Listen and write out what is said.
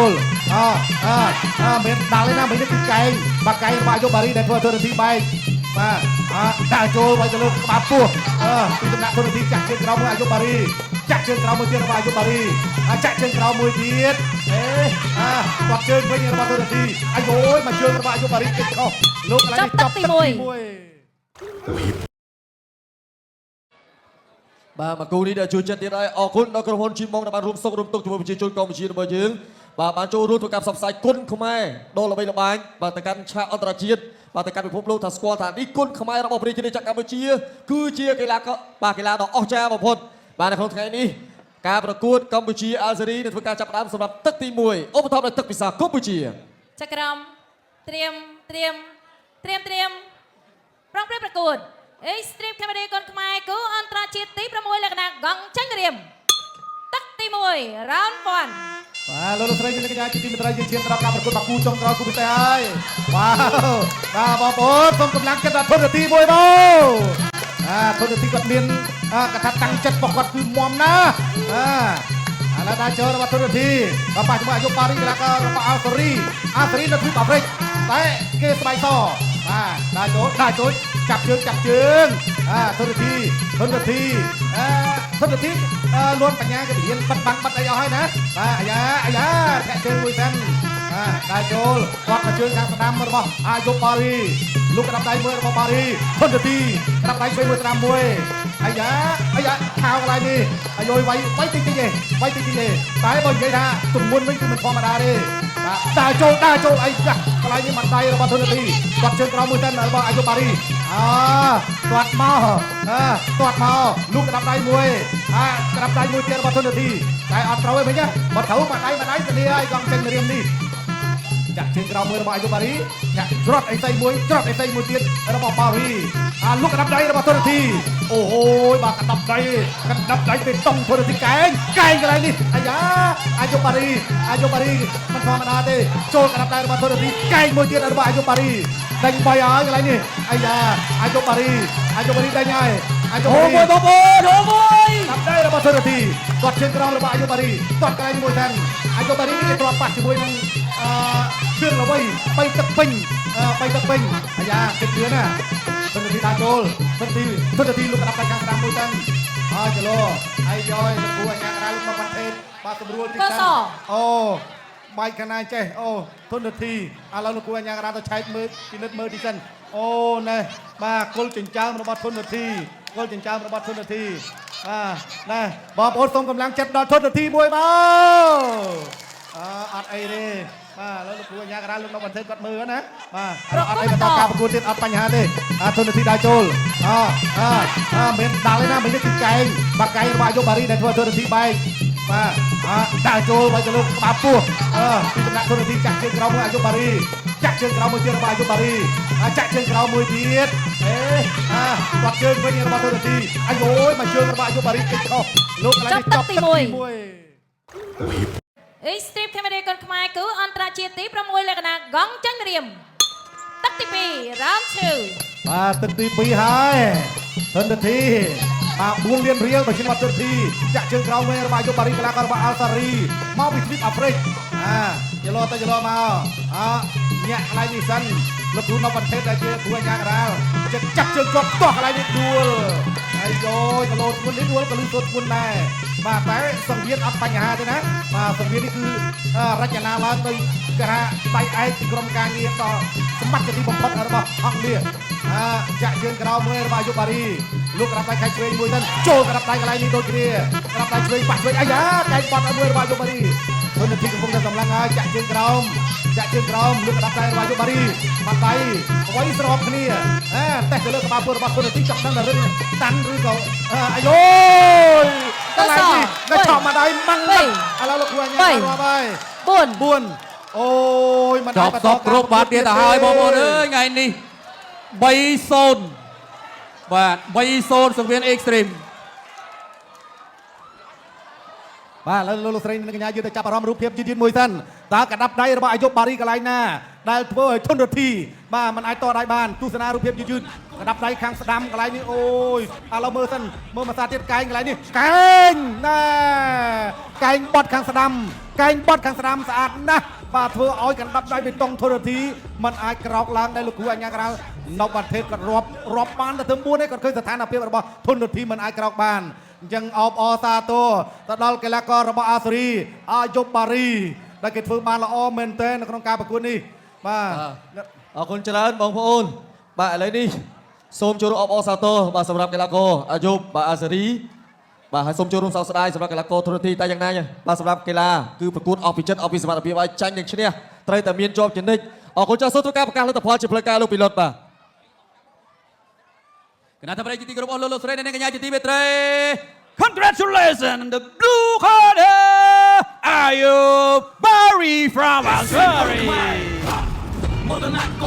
ចូលមានដាក់លេងណាមិននេះគឺកែងបាក់កែងរបស់យកបារីដែលធ្វើធនធានបែកបាទដាក់ចូលឲ្យទៅលើក្បាលពោះពីដំណាក់ធនធានចាក់ជើងក្រោមមួយអាយុបារីចាក់ជើងក្រោមមួយទៀតរបស់អាយុបារីចាក់ជើងក្រោមមួយទៀតគាត់ជើងវិញរបស់ធនធានអាយុមកជើងរបស់អាយុបារីគេខុសលោកកន្លែងនេះចប់ទី1បាទមកគូនេះដែលជួយចិត្តទៀតហើយអរគុណដល់ក្រុមហ៊ុនជីម៉ុងដែលបានរួមសុខរួមទុក្ខជាមួយប្រជាជនកម្ពុជារបស់យើងបាទបានចូលរួមធ្វើការផ្សព្វផ្សាយគុណខ្មែរដ៏ល្បីល្បាញបាទទៅកាន់ឆាកអន្តរជាតិបាទទៅកាន់ពិភពលោកថាស្គាល់ថានេះគុណខ្មែររបស់ប្រជាជនកម្ពុជាគឺជាកីឡាដ៏អស្ចារ្យបំផុតបាទនៅក្នុងថ្ងៃនេះការប្រកួតកម្ពុជាអាល់ហ្សេរីនឹងធ្វើការចាប់ផ្ដើមសម្រាប់ទឹកទី1ឧបត្ថម្ភដោយទឹកពិសាកម្ពុជាចក្រមត្រៀមប្រងព្រឹត្តប្រកួតExtreme Camera កូនខ្មែរគូអន្តរជាតិទី6លក្ខណៈកង់ចាញ់រៀមទឹកទី1 round 1បាទលោកស្រីជាកញ្ញាជាទីមេត្រីយើងឈានដល់ការប្រកួតបាគូចុងក្រោយគូពិសេសហើយបាទបងប្អូនសូមកម្លាំងចិត្តដល់ធនធាន1បងធនធានគាត់មានកថាតាំងចិត្តរបស់គាត់គឺមាំណាស់ឥឡូវដល់ចូលរបស់ធនធានក៏ប៉ះជាមួយអាយុបារីកីឡាកររបស់អាល់សេរីនៅទ្វីបអាហ្វ្រិកតែគេស្បែកសបាទដល់ចូលចាប់ជើងធនធានលួនបញ្ញាគេរៀនបិទបាំងបាត់អីអស់ហើយណាបាទអាយ៉ាកាក់ជើងមួយសិនដល់ចូលគាត់មកជើងខាងស្ដាំរបស់អាយុបារីលោកក្តាប់ដៃមួយរបស់បារីធនធានក្តាប់ដៃឆ្វេងមួយស្ដាំមួយអាយ៉ាខោកន្លែងនេះអាយុវាយតិចទេតែបើនិយាយថាទំនួនវិញគឺមិនធម្មតាទេបាទដើរចូលអីចាស់កន្លែងនេះមិនដៃរបស់ធនធានគាត់ជើងក្រោមមួយសិនរបស់អាយុបារីទាត់មកលោកក្តាប់ដៃមួយក្តាប់ដៃមួយទៀតរបស់ធនធានតែអត់ត្រូវទេវិញណាបើត្រូវមួយដៃទៅនេះហើយកង់ចេញរៀមនេះចាក់ជើងក្រោមមួយរបស់អាយុបារីចាក់ច្រត់អីស្អីមួយទៀតរបស់បារីលោកក្តាប់ដៃរបស់ធនធានអូយបាទក្តាប់ដៃទៅតុងធនធានកែងកន្លែងនេះអាយ៉ាអាយុបារីមិនធម្មតាទេចូលក្តាប់ដៃរបស់ធនធានកែងមួយទៀតរបស់អាយុបារីដេញបាយហើយកន្លែងនេះអាយ៉ាអាយុបារីដេញហើយអូមួយបងប្អូនតាមដៃរបស់ធនធានគាត់ជើងក្រោមរបស់អាយុបារីគាត់កន្លែងមួយសិនអាយុបារីគេទ្រាំប៉ះជាមួយនឹងជើងល្វីបីទឹកពេញអាយ៉ាគិតឿនណាធនធានដាក់ចូលធនធានលោកក្តាប់ដៃខាងស្ដាំមួយសិនចលោហើយយកលោកគ្រូអញ្ញាក្រាលោកមកបាត់ទេបាទស្រួលទីសិនអូបែកខាងណាចេះធនធានឥឡូវលោកគ្រូអញ្ញាក្រាទៅឆែកមើលពិនិត្យមើលទីសិនណែបាទគុលចិញ្ចើមរបស់ធនធានណែបងប្អូនសូមកម្លាំងចិត្តដល់ធនធានមួយបងអត់អីទេបាទលោកគ្រូអញ្ញាក្រាលោកនៅបន្ទិតគាត់មើលណាបាទអត់អីបន្តការប្រកួតទៀតអត់បញ្ហាទេធនធានដាក់ចូលមានដាក់លេងណាមិននេះគឺកែងបាក់កែងរបស់អាយុបារីដែលធ្វើធនធានបែកបាទដាក់ចូលឲ្យទៅលើក្បាលពោះពីដំណាក់ធនធានចាក់ជើងក្រោមមួយអាយុបារីចាក់ជើងក្រោមមួយទៀតរបស់អាយុបារីចាក់ជើងក្រោមមួយទៀតគាត់ជើងវិញរបស់ធនធានអាយុមកជើងរបស់អាយុបារីគេខុសលោកកន្លែងនេះចប់ទី1Extreme Camera កូនខ្មែរគូអន្តរជាតិទី6លក្ខណៈកង់ចាញ់រៀមទឹកទី2 round 2បាទទឹកទី2ហើយធនធាន4លានរៀលបើជាបាត់ធនធានចាក់ជើងក្រោមវិញរបស់អាយុបារីកីឡាកររបស់អាល់សេរីមកពីទ្វីបអាហ្វ្រិកយឡមកញាក់កន្លែងនេះសិនលោកគ្រូនៅប្រទេសដែលជាគ្រូអញ្ញាក្រាលចាប់ជើងជាប់ទាស់កន្លែងនេះដួលហើយយកគីឡូធ្ងន់នេះដួលក៏លឺសូត្រធ្ងន់ដែរបាទតែសង្វៀនអត់បញ្ហាទេណាបាទសង្វៀននេះគឺរចនាឡើងដោយគេថាដៃឯកពីក្រុមការងារដល់សម្បត្តិទីបំផុតរបស់អង្គាចាក់ជើងក្រោមមួយរបស់អាយុបារីលោកក្តាប់ដៃខែឆ្វេងមួយទៅចូលក្តាប់ដៃកន្លែងនេះដូចគ្នាក្តាប់ដៃឆ្វេងប៉ះឆ្វេងអាយ៉ាកែងបាត់មួយរបស់អាយុបារីធនធានកំពុងតែកម្លាំងហើយចាក់ជើងក្រោមលើកក្តាប់ដៃរបស់អាយុបារីបាត់ដៃអ្វីស្របគ្នាតេះទៅលើក្បាលពោះរបស់ធនធានចាប់ដឹងតែរឿងតាន់ឬក៏អាយុកន្លែងនេះនៅឆក់មកដៃម៉ាំងឥឡូវលោកគ្រូអញ្ញារាប់ហើយ4អូយមិនចប់សពគ្រប់បាត់ទៀតទៅហើយបងប្អូនអើយថ្ងៃនេះ3-0បាទ3-0សង្វៀន Extreme បាទឥឡូវលោកស្រីនិងកញ្ញាយើងទៅចាប់អារម្មណ៍រូបភាពយឺតមួយសិនតើកដាប់ដៃរបស់អាយុបារីកន្លែងណាដែលធ្វើឲ្យធនធានបាទมันអាចតដៃបានទស្សនារូបភាពយឺត กระดับไรข้างสนามอะไรนี่โอ้ยเรามือสั้นมือมาซาเตียนไก่อะไรนี่ไก่น่าไก่บอดข้างสนามไก่บอดข้างสนามสะอาดนะป่าเธอเอากันดับไรไปตรงโทรทีมันอายกรอกล้างได้ลูกคู่อันยังเรานอกประเทศก็รอบบ้านแต่ถึงบูนให้ก่อนเคยสถานเพียบระบอบทุนทีมันอายกรอกบ้านยังออบซาโตตะดอลเกลากรระบอบอาสรีอายุบารีได้เกิดฟื้นมาละอเมนเตนในโครงการประกวดนี่มา អរគុណច្រើនបងប្អូនបាទឥឡូវនេះសូមចូលរួមអបអរសាទរបាទសម្រាប់កីឡាករអាយុបបាទអាសេរីបាទហើយសូមចូលរួមសោកស្ដាយសម្រាប់កីឡាករទូរទស្សន៍តែយ៉ាងណាបាទសម្រាប់កីឡាគឺប្រកួតអស់ពីចិត្តអស់ពីសមត្ថភាពឲ្យចាញ់និងឈ្នះត្រូវតែមានជាប់ជានិច្ចអរគុណចាស់សូមធ្វើការប្រកាសលទ្ធផលជាផ្លូវការលោកពីលុតបាទគណៈកម្មការជាទីគោរពអស់លោកស្រីនិងកញ្ញាជាទីមេត្រី Congratulations, the blue corner, Ayub Bari from Algeria.